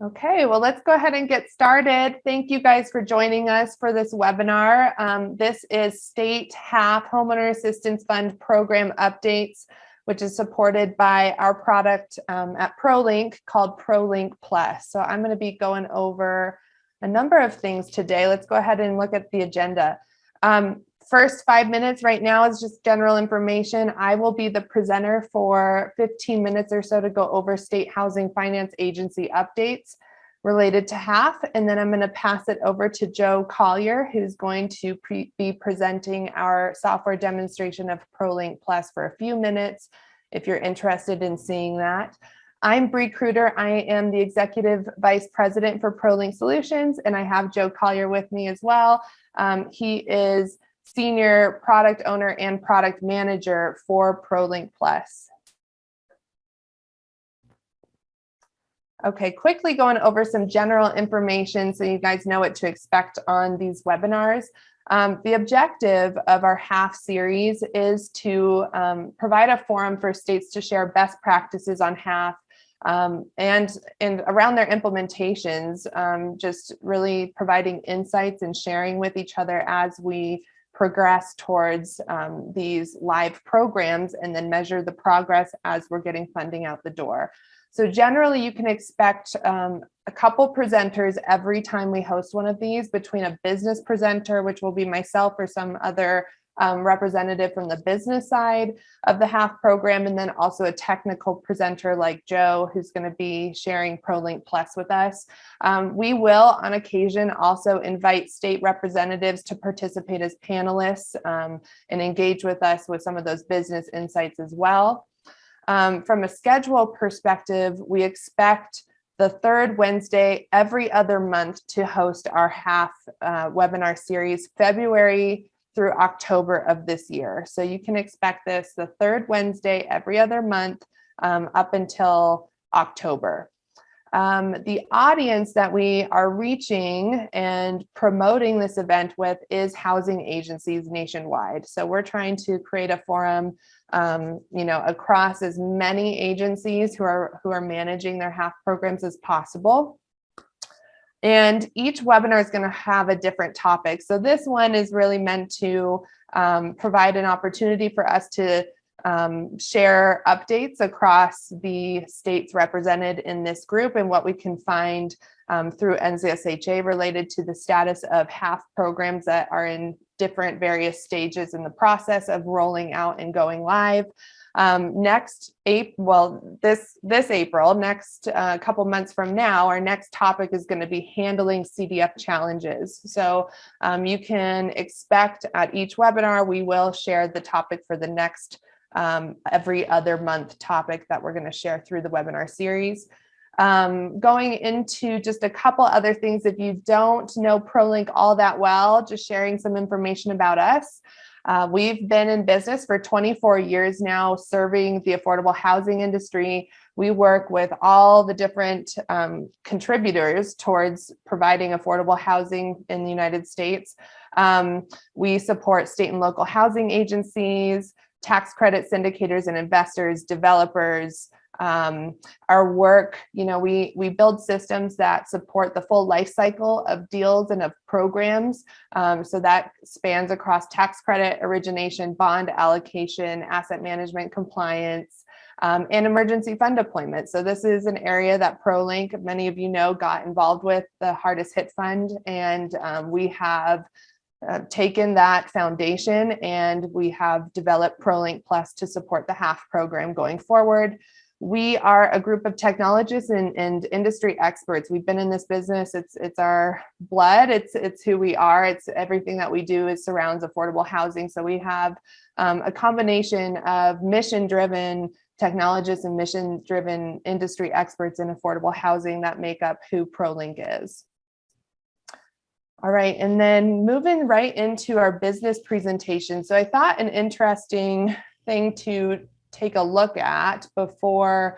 Okay, well, let's go ahead and get started. Thank you guys for joining us for this webinar. This is State HAF Homeowner Assistance Fund Program Updates, which is supported by our product at ProLink called ProLink Plus. So I'm going to be going over a number of things today. Let's go ahead and look at the agenda. First 5 minutes right now is just general information. I will be the presenter for 15 minutes or so to go over State Housing Finance Agency updates related to HAF. And then I'm going to pass it over to Joe Collier, who's going to be presenting our software demonstration of ProLink Plus for a few minutes, if you're interested in seeing that. I'm Bree Kruder. I am the Executive Vice President for ProLink Solutions, and I have Joe Collier with me as well. He is Senior Product Owner and Product Manager for ProLink Plus. Okay, quickly going over some general information so you guys know what to expect on these webinars. The objective of our HAF series is to provide a forum for states to share best practices on HAF and around their implementations, just really providing insights and sharing with each other as we progress towards these live programs and then measure the progress as we're getting funding out the door. So generally you can expect a couple presenters every time we host one of these, between a business presenter, which will be myself or some other representative from the business side of the HAF program, and then also a technical presenter like Joe, who's going to be sharing ProLink Plus with us. We will on occasion also invite state representatives to participate as panelists and engage with us with some of those business insights as well. From a schedule perspective, we expect the third Wednesday every other month to host our HAF webinar series, February through October of this year. So you can expect this the third Wednesday every other month up until October. The audience that we are reaching and promoting this event with is housing agencies nationwide. So we're trying to create a forum across as many agencies who are managing their HAF programs as possible. And each webinar is going to have a different topic. So this one is really meant to provide an opportunity for us to share updates across the states represented in this group and what we can find through NCSHA related to the status of HAF programs that are in different various stages in the process of rolling out and going live. This April, next couple months from now, our next topic is going to be handling CDF challenges. So you can expect at each webinar, we will share the topic for the next every other month topic that we're going to share through the webinar series. Going into just a couple other things, if you don't know ProLink all that well, just sharing some information about us. We've been in business for 24 years now, serving the affordable housing industry. We work with all the different contributors towards providing affordable housing in the United States. We support state and local housing agencies, tax credit syndicators and investors, developers. Our work, we build systems that support the full life cycle of deals and of programs. So that spans across tax credit origination, bond allocation, asset management compliance, and emergency fund deployment. So this is an area that ProLink, many of you know, got involved with the hardest hit fund. And we have taken that foundation and we have developed ProLink Plus to support the HAF program going forward. We are a group of technologists and industry experts. We've been in this business. It's our blood. It's who we are. It's everything that we do surrounds affordable housing. So we have a combination of mission-driven technologists and mission-driven industry experts in affordable housing that make up who ProLink is. All right, and then moving right into our business presentation. So I thought an interesting thing to take a look at before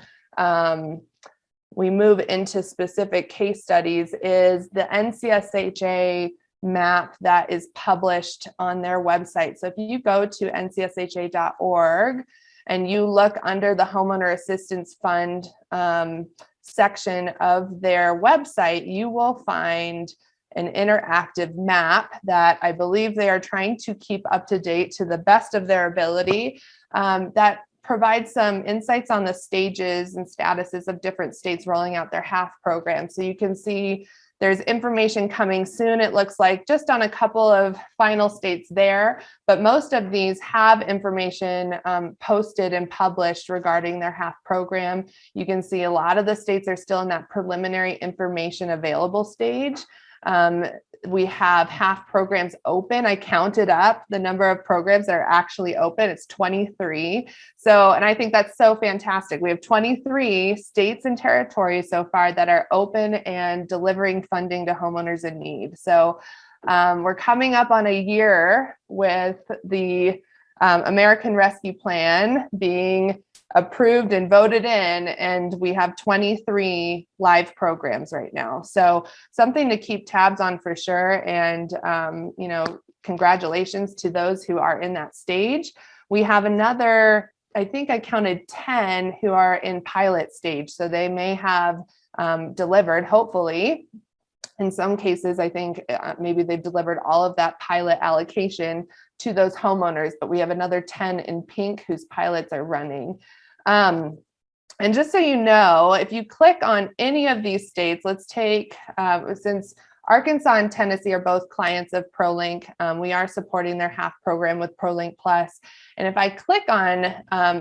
we move into specific case studies is the NCSHA map that is published on their website. So if you go to ncsha.org and you look under the Homeowner Assistance Fund section of their website, you will find an interactive map that I believe they are trying to keep up to date to the best of their ability, that provides some insights on the stages and statuses of different states rolling out their HAF program. So you can see there's information coming soon, it looks like, just on a couple of final states there, but most of these have information posted and published regarding their HAF program. You can see a lot of the states are still in that preliminary information available stage. We have HAF programs open. I counted up the number of programs that are actually open. It's 23. So, and I think that's so fantastic. We have 23 states and territories so far that are open and delivering funding to homeowners in need. So we're coming up on a year with the American Rescue Plan being approved and voted in, and we have 23 live programs right now. So something to keep tabs on for sure. And, you know, congratulations to those who are in that stage. We have another, I think I counted 10 who are in pilot stage. So they may have delivered, hopefully. In some cases, I think maybe they've delivered all of that pilot allocation to those homeowners, but we have another 10 in pink whose pilots are running. And just so you know, if you click on any of these states, let's take, since Arkansas and Tennessee are both clients of ProLink, we are supporting their HAF program with ProLink Plus. And if I click on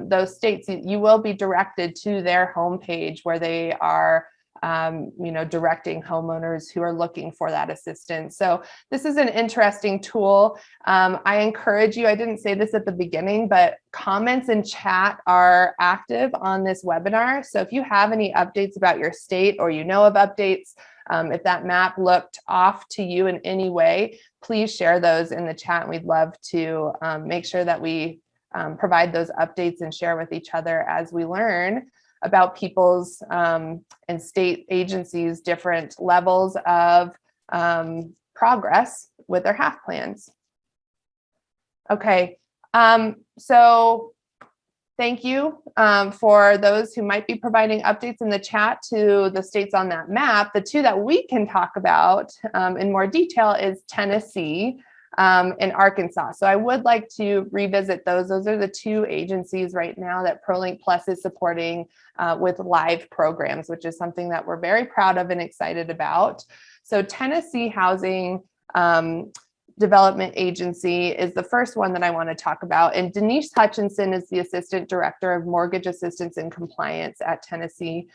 those states, you will be directed to their homepage where they are you know, directing homeowners who are looking for that assistance. So this is an interesting tool. I encourage you, I didn't say this at the beginning, but comments and chat are active on this webinar. So if you have any updates about your state or you know of updates, if that map looked off to you in any way, please share those in the chat. We'd love to make sure that we provide those updates and share with each other as we learn about people's and state agencies' different levels of progress with their HAF plans. Okay, so thank you for those who might be providing updates in the chat to the states on that map. The two that we can talk about in more detail is Tennessee and Arkansas. So I would like to revisit those. Those are the two agencies right now that ProLink Plus is supporting with live programs, which is something that we're very proud of and excited about. So Tennessee Housing Development Agency is the first one that I want to talk about. And Denise Hutchinson is the Assistant Director of Mortgage Assistance and Compliance at Tennessee.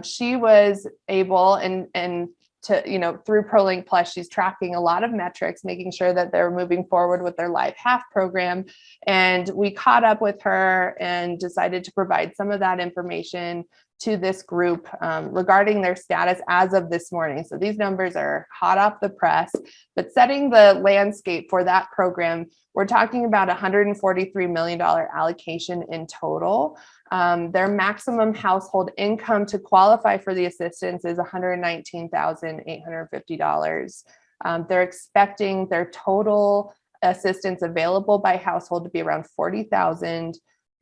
She was able and to, you know, through ProLink Plus, she's tracking a lot of metrics, making sure that they're moving forward with their live HAF program. And we caught up with her and decided to provide some of that information to this group regarding their status as of this morning. So these numbers are hot off the press, but setting the landscape for that program, we're talking about $143 million allocation in total. Their maximum household income to qualify for the assistance is $119,850. They're expecting their total assistance available by household to be around $40,000.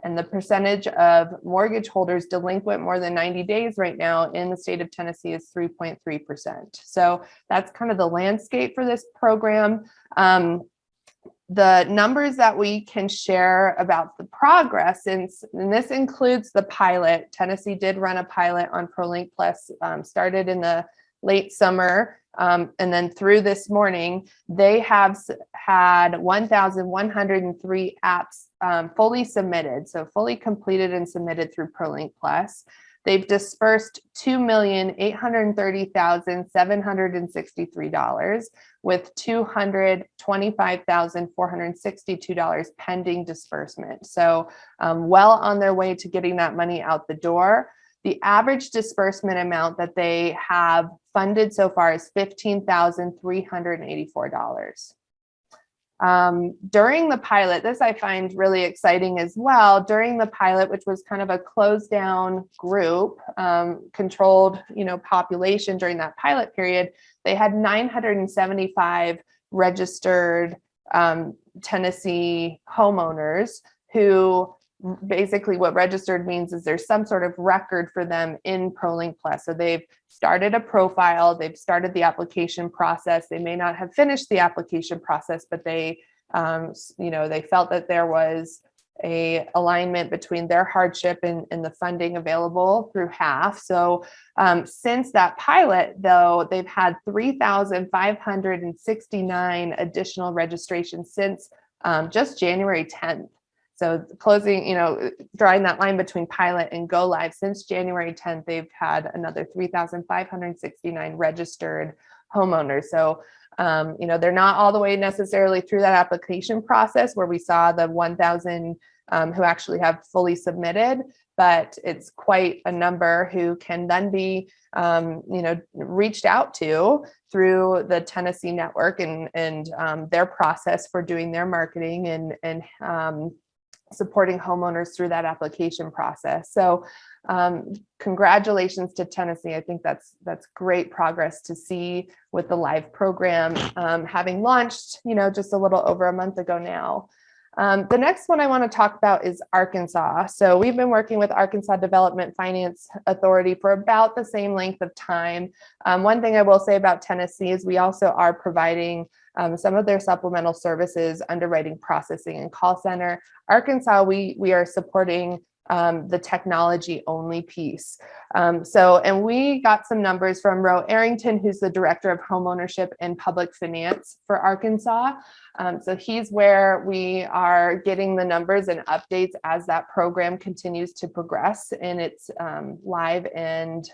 And the percentage of mortgage holders delinquent more than 90 days right now in the state of Tennessee is 3.3%. So that's kind of the landscape for this program. The numbers that we can share about the progress, and this includes the pilot. Tennessee did run a pilot on ProLink Plus, started in the late summer, and then through this morning, they have had 1,103 apps fully submitted, so fully completed and submitted through ProLink Plus. They've dispersed $2,830,763 with $225,462 pending disbursement. So well on their way to getting that money out the door. The average disbursement amount that they have funded so far is $15,384. During the pilot, this I find really exciting as well. During the pilot, which was kind of a closed down group, controlled, you know, population during that pilot period, they had 975 registered Tennessee homeowners who basically what registered means is there's some sort of record for them in ProLink Plus. So they've started a profile, they've started the application process. They may not have finished the application process, but they, they felt that there was a alignment between their hardship and the funding available through HAF. So since that pilot, though, they've had 3,569 additional registrations since just January 10th. So closing, drawing that line between pilot and go live, since January 10th, they've had another 3,569 registered homeowners. So, they're not all the way necessarily through that application process where we saw the 1,000 who actually have fully submitted, but it's quite a number who can then be, reached out to through the Tennessee network and their process for doing their marketing and supporting homeowners through that application process. So congratulations to Tennessee. I think that's great progress to see with the live program having launched, just a little over a month ago now. The next one I want to talk about is Arkansas. So we've been working with Arkansas Development Finance Authority for about the same length of time. One thing I will say about Tennessee is we also are providing some of their supplemental services, underwriting, processing, and call center. Arkansas, we are supporting the technology only piece. And we got some numbers from Ro Arrington, who's the Director of Homeownership and Public Finance for Arkansas. So he's where we are getting the numbers and updates as that program continues to progress in its live and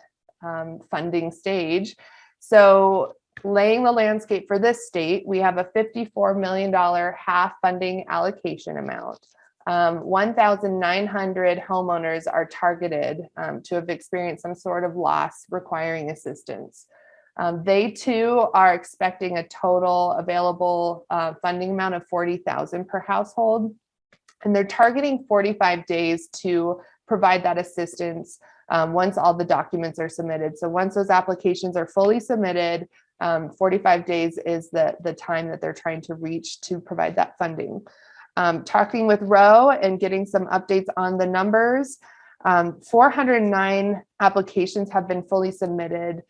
funding stage. So laying the landscape for this state, we have a $54 million HAF funding allocation amount. 1,900 homeowners are targeted to have experienced some sort of loss requiring assistance. They too are expecting a total available funding amount of $40,000 per household, and they're targeting 45 days to provide that assistance once all the documents are submitted. So once those applications are fully submitted, 45 days is the time that they're trying to reach to provide that funding. Talking with Ro and getting some updates on the numbers, 409 applications have been fully submitted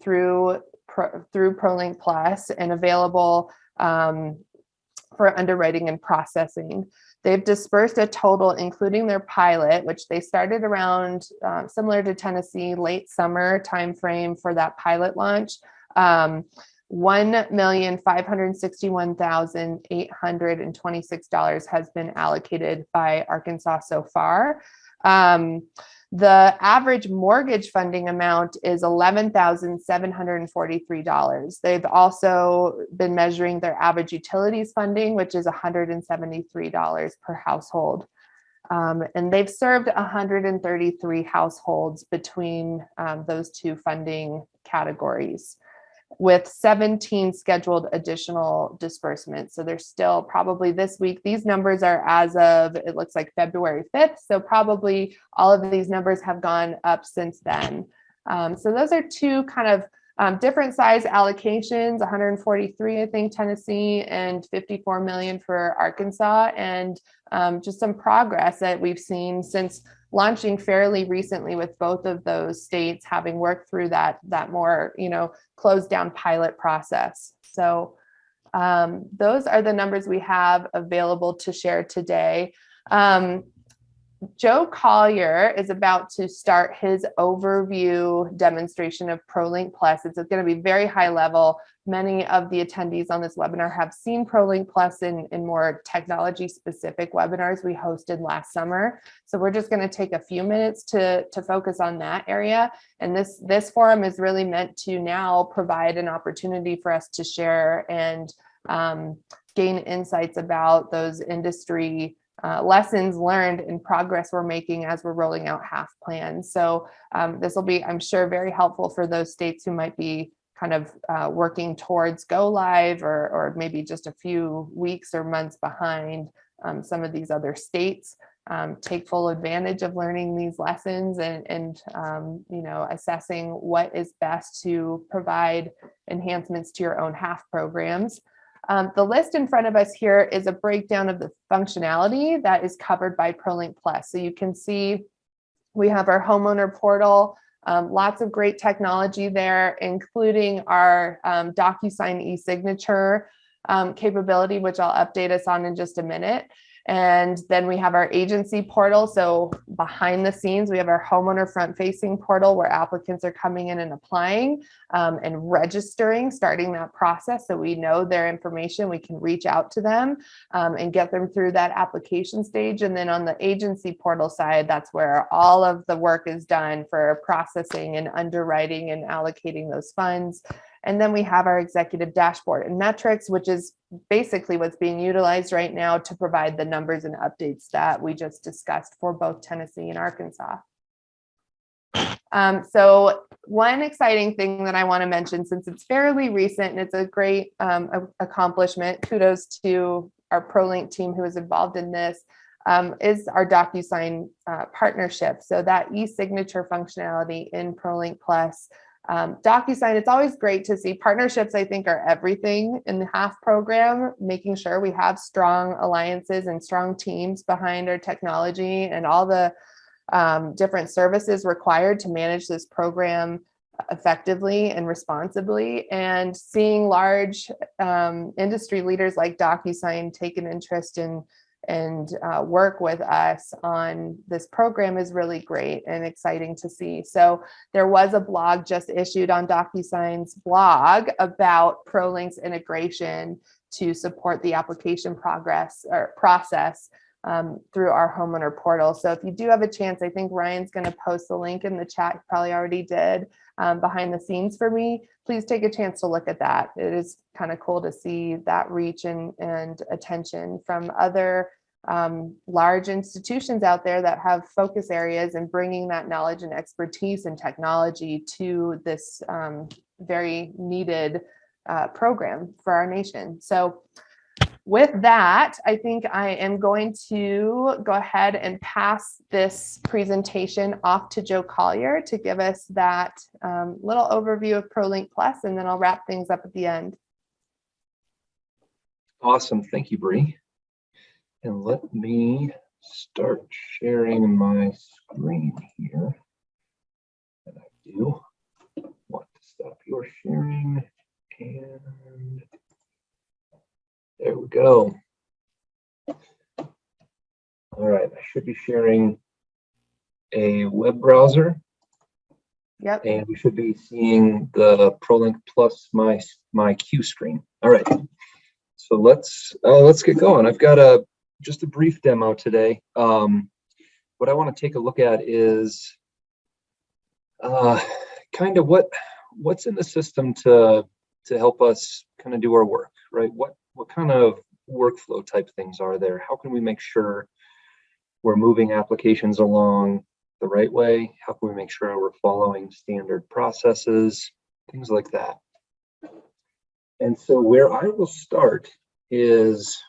through ProLink Plus and available for underwriting and processing. They've dispersed a total, including their pilot, which they started around similar to Tennessee, late summer timeframe for that pilot launch. $1,561,826 has been allocated by Arkansas so far. The average mortgage funding amount is $11,743. They've also been measuring their average utilities funding, which is $173 per household. And they've served 133 households between those two funding categories, with 17 scheduled additional disbursements. So there's still probably this week. These numbers are as of, it looks like February 5th. So probably all of these numbers have gone up since then. So those are two kind of different size allocations, 143, I think, Tennessee, and 54 million for Arkansas. And just some progress that we've seen since launching fairly recently with both of those states, having worked through that more, closed down pilot process. So those are the numbers we have available to share today. Joe Collier is about to start his overview demonstration of ProLink Plus. It's going to be very high level. Many of the attendees on this webinar have seen ProLink Plus in more technology specific webinars we hosted last summer. So we're just going to take a few minutes to focus on that area. And this forum is really meant to now provide an opportunity for us to share and gain insights about those industry lessons learned and progress we're making as we're rolling out HAF plans. So this will be, I'm sure, very helpful for those states who might be kind of working towards go live or maybe just a few weeks or months behind some of these other states. Take full advantage of learning these lessons and assessing what is best to provide enhancements to your own HAF programs. The list in front of us here is a breakdown of the functionality that is covered by ProLink Plus. So you can see we have our homeowner portal, lots of great technology there, including our Docusign e-signature capability, which I'll update us on in just a minute. And then we have our agency portal. So behind the scenes, we have our homeowner front-facing portal where applicants are coming in and applying and registering, starting that process. So we know their information, we can reach out to them and get them through that application stage. And then on the agency portal side, that's where all of the work is done for processing and underwriting and allocating those funds. And then we have our executive dashboard and metrics, which is basically what's being utilized right now to provide the numbers and updates that we just discussed for both Tennessee and Arkansas. So one exciting thing that I want to mention, since it's fairly recent and it's a great accomplishment, kudos to our ProLink team who is involved in this, is our Docusign partnership. So that e-signature functionality in ProLink Plus. Docusign, it's always great to see partnerships. I think are everything in the HAF program, making sure we have strong alliances and strong teams behind our technology and all the different services required to manage this program effectively and responsibly. And seeing large industry leaders like Docusign take an interest in and work with us on this program is really great and exciting to see. So there was a blog just issued on Docusign's blog about ProLink's integration to support the application process through our homeowner portal. So if you do have a chance, I think Ryan's going to post the link in the chat. He probably already did behind the scenes for me. Please take a chance to look at that. It is kind of cool to see that reach and attention from other large institutions out there that have focus areas and bringing that knowledge and expertise and technology to this very needed program for our nation. So with that, I think I am going to go ahead and pass this presentation off to Joe Collier to give us that little overview of ProLink Plus, and then I'll wrap things up at the end. Awesome. Thank you, Bree. And let me start sharing my screen here. And I do want to stop your sharing. And there we go. All right, I should be sharing a web browser. Yep. And we should be seeing the ProLink Plus my Q screen. All right. So let's get going. I've got just a brief demo today. What I want to take a look at is kind of what's in the system to help us kind of do our work, right? What kind of workflow type things are there? How can we make sure we're moving applications along the right way? How can we make sure we're following standard processes, things like that? And so where I will start is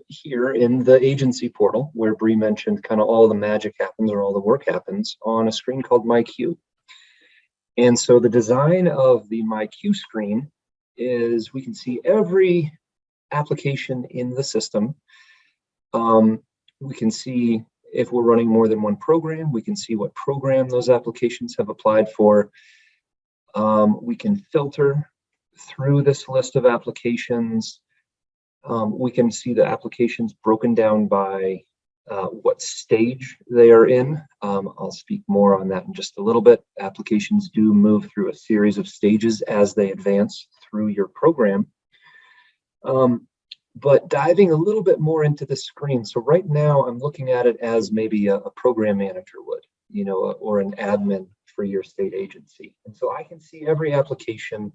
here in the agency portal, where Bree mentioned kind of all the magic happens or all the work happens on a screen called My Queue. And so the design of the My Queue screen is we can see every application in the system. We can see if we're running more than one program. We can see what program those applications have applied for. We can filter through this list of applications. We can see the applications broken down by what stage they are in. I'll speak more on that in just a little bit. Applications do move through a series of stages as they advance through your program. But diving a little bit more into the screen. So right now I'm looking at it as maybe a program manager would, or an admin for your state agency. And so I can see every application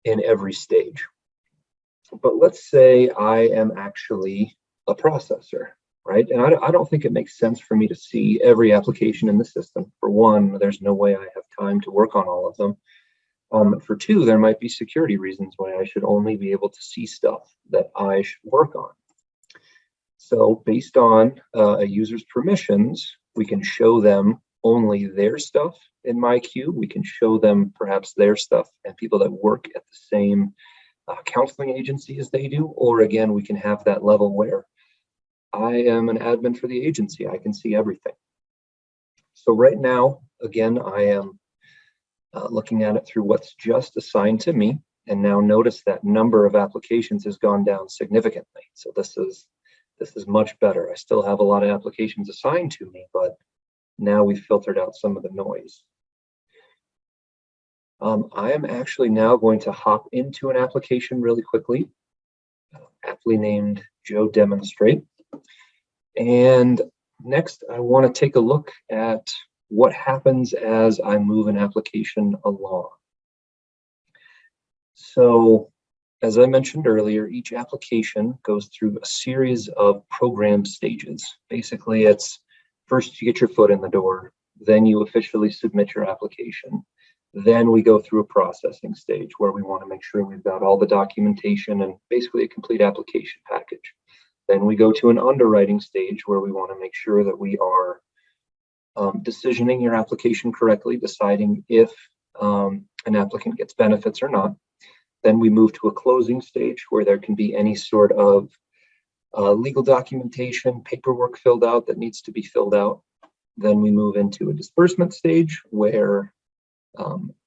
in every stage. But let's say I am actually a processor, right? And I don't think it makes sense for me to see every application in the system. For one, there's no way I have time to work on all of them. For two, there might be security reasons why I should only be able to see stuff that I should work on. So based on a user's permissions, we can show them only their stuff in My Queue. We can show them perhaps their stuff and people that work at the same counseling agency as they do, or again, we can have that level where I am an admin for the agency. I can see everything. So right now, again, I am looking at it through what's just assigned to me. And now notice that number of applications has gone down significantly. So this is much better. I still have a lot of applications assigned to me, but now we've filtered out some of the noise. I am actually now going to hop into an application really quickly, aptly named Joe Demonstrate. And next, I want to take a look at what happens as I move an application along. So, as I mentioned earlier, each application goes through a series of program stages. Basically, it's first you get your foot in the door, then you officially submit your application. Then we go through a processing stage where we want to make sure we've got all the documentation and basically a complete application package. Then we go to an underwriting stage where we want to make sure that we are decisioning your application correctly, deciding if an applicant gets benefits or not. Then we move to a closing stage where there can be any sort of legal documentation, paperwork filled out that needs to be filled out. Then we move into a disbursement stage where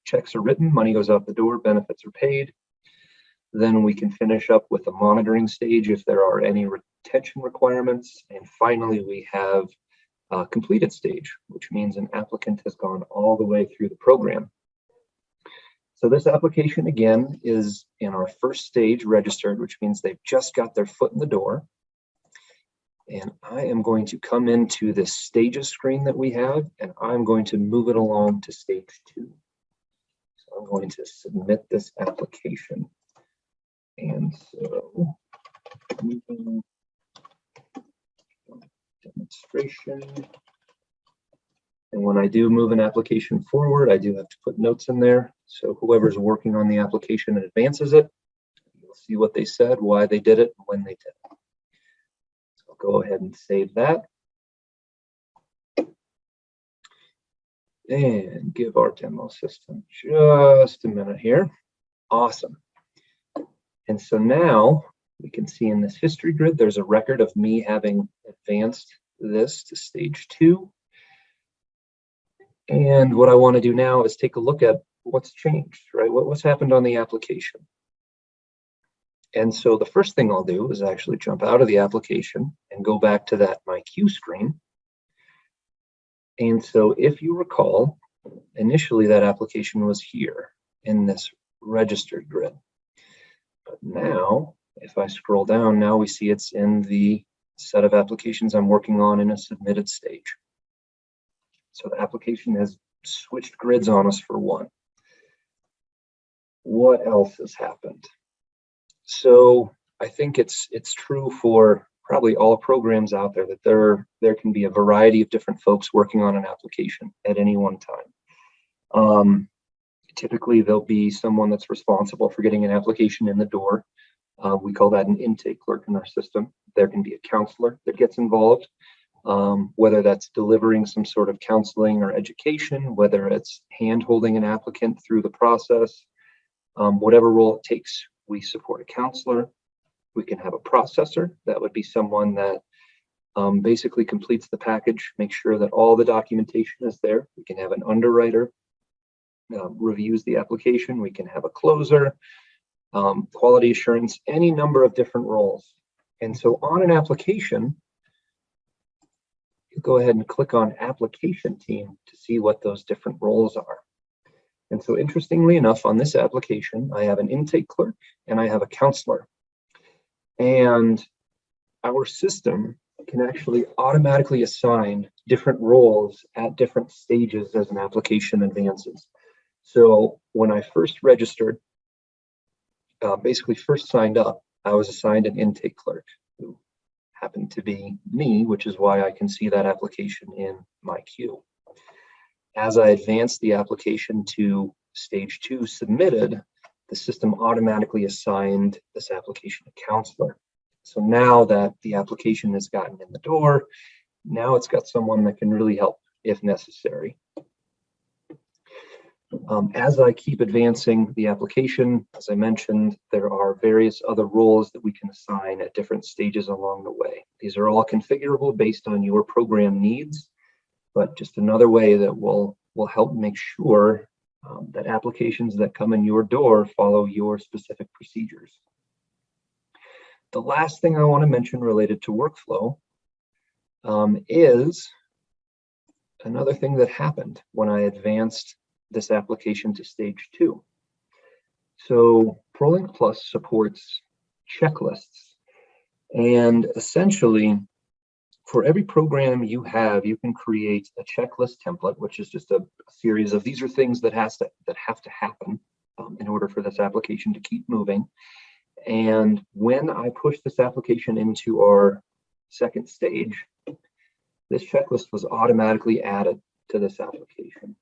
checks are written, money goes out the door, benefits are paid. Then we can finish up with a monitoring stage if there are any retention requirements. And finally, we have a completed stage, which means an applicant has gone all the way through the program. So this application, again, is in our first stage registered, which means they've just got their foot in the door. And I am going to come into this stages screen that we have, and I'm going to move it along to stage 2. So I'm going to submit this application. And so, moving demonstration. And when I do move an application forward, I do have to put notes in there. So whoever's working on the application and advances it, you'll see what they said, why they did it, and when they did it. So I'll go ahead and save that. And give our demo system just a minute here. Awesome. And so now we can see in this history grid, there's a record of me having advanced this to stage 2. And what I want to do now is take a look at what's changed, right? What's happened on the application. And so the first thing I'll do is actually jump out of the application and go back to that My Queue screen. And so if you recall, initially that application was here in this registered grid. But now, if I scroll down, now we see it's in the set of applications I'm working on in a submitted stage. So the application has switched grids on us for one. What else has happened? So I think it's true for probably all programs out there that there can be a variety of different folks working on an application at any one time. Typically, there'll be someone that's responsible for getting an application in the door. We call that an intake clerk in our system. There can be a counselor that gets involved, whether that's delivering some sort of counseling or education, whether it's hand-holding an applicant through the process, whatever role it takes, we support a counselor. We can have a processor. That would be someone that basically completes the package, makes sure that all the documentation is there. We can have an underwriter, reviews the application. We can have a closer, quality assurance, any number of different roles. And so on an application, you go ahead and click on application team to see what those different roles are. And so interestingly enough, on this application, I have an intake clerk and I have a counselor. And our system can actually automatically assign different roles at different stages as an application advances. So when I first registered, basically first signed up, I was assigned an intake clerk who happened to be me, which is why I can see that application in my queue. As I advanced the application to stage 2 submitted, the system automatically assigned this application a counselor. So now that the application has gotten in the door, now it's got someone that can really help if necessary. As I keep advancing the application, as I mentioned, there are various other roles that we can assign at different stages along the way. These are all configurable based on your program needs, but just another way that will help make sure that applications that come in your door follow your specific procedures. The last thing I want to mention related to workflow is another thing that happened when I advanced this application to stage 2. So ProLink Plus supports checklists, and essentially for every program you have, you can create a checklist template, which is just a series of these are things that have to happen in order for this application to keep moving. And when I push this application into our second stage, this checklist was automatically added to this application.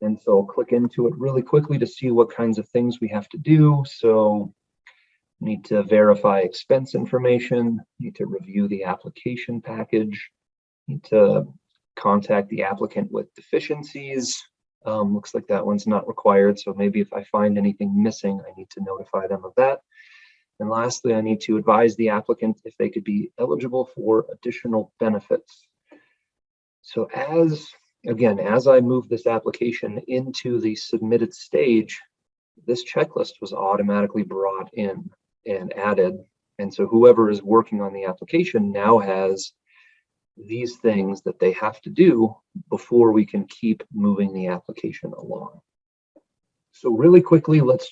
And so I'll click into it really quickly to see what kinds of things we have to do. So need to verify expense information, need to review the application package, need to contact the applicant with deficiencies. Looks like that one's not required. So maybe if I find anything missing, I need to notify them of that. And lastly, I need to advise the applicant if they could be eligible for additional benefits. So as I move this application into the submitted stage, this checklist was automatically brought in and added. And so whoever is working on the application now has these things that they have to do before we can keep moving the application along. So really quickly, let's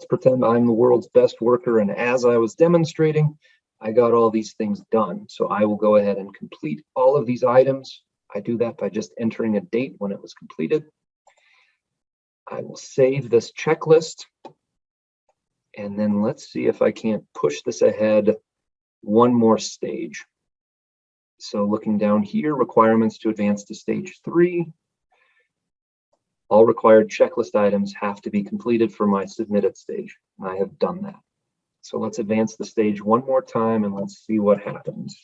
pretend I'm the world's best worker. And as I was demonstrating, I got all these things done. So I will go ahead and complete all of these items. I do that by just entering a date when it was completed. I will save this checklist. And then let's see if I can't push this ahead one more stage. So looking down here, requirements to advance to stage 3. All required checklist items have to be completed for my submitted stage. And I have done that. So let's advance the stage one more time and let's see what happens.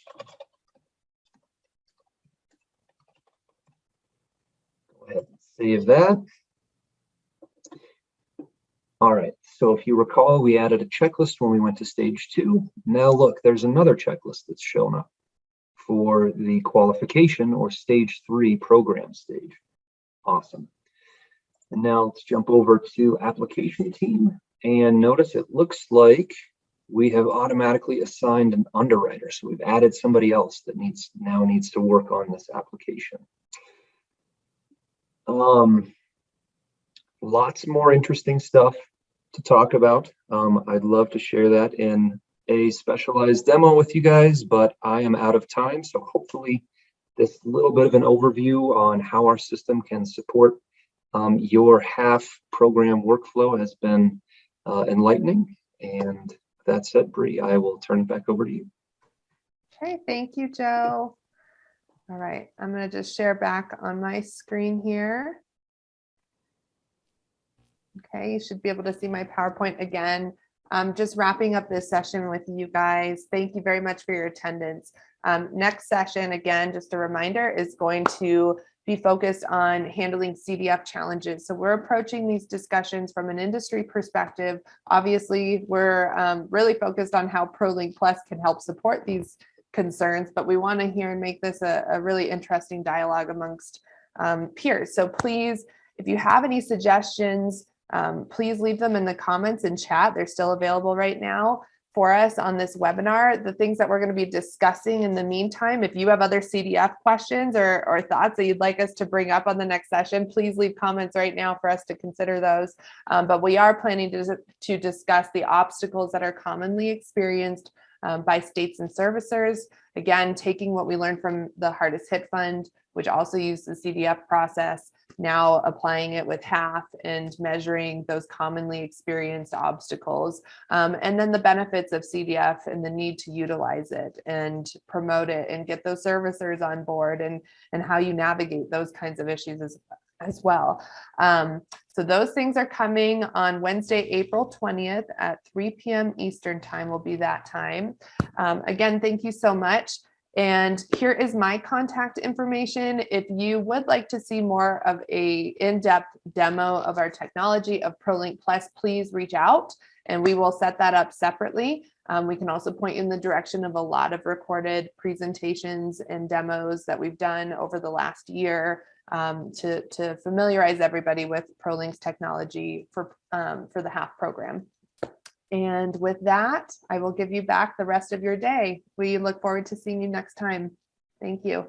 Go ahead and save that. All right, so if you recall, we added a checklist when we went to stage 2. Now look, there's another checklist that's shown up for the qualification or stage 3 program stage. Awesome. And now let's jump over to application team and notice it looks like we have automatically assigned an underwriter. So we've added somebody else that now needs to work on this application. Lots more interesting stuff to talk about. I'd love to share that in a specialized demo with you guys, but I am out of time. So hopefully this little bit of an overview on how our system can support your HAF program workflow has been enlightening. And that said, Bree, I will turn it back over to you. Okay, thank you, Joe. All right, I'm going to just share back on my screen here. Okay, you should be able to see my PowerPoint again. Just wrapping up this session with you guys. Thank you very much for your attendance. Next session, again, just a reminder, is going to be focused on handling CDF challenges. So we're approaching these discussions from an industry perspective. Obviously, we're really focused on how ProLink Plus can help support these concerns, but we want to hear and make this a really interesting dialogue amongst peers. So please, if you have any suggestions, please leave them in the comments and chat. They're still available right now for us on this webinar. The things that we're going to be discussing in the meantime, if you have other CDF questions or thoughts that you'd like us to bring up on the next session, please leave comments right now for us to consider those. But we are planning to discuss the obstacles that are commonly experienced by states and servicers. Again, taking what we learned from the Hardest Hit Fund, which also used the CDF process, now applying it with HAF and measuring those commonly experienced obstacles, and then the benefits of CDF and the need to utilize it and promote it and get those servicers on board, and how you navigate those kinds of issues as well. So those things are coming on Wednesday, April 20th at 3 p.m. Eastern time will be that time. Again, thank you so much. And here is my contact information. If you would like to see more of a in-depth demo of our technology of ProLink Plus, please reach out and we will set that up separately. We can also point you in the direction of a lot of recorded presentations and demos that we've done over the last year to familiarize everybody with ProLink's technology for the HAF program. And with that, I will give you back the rest of your day. We look forward to seeing you next time. Thank you.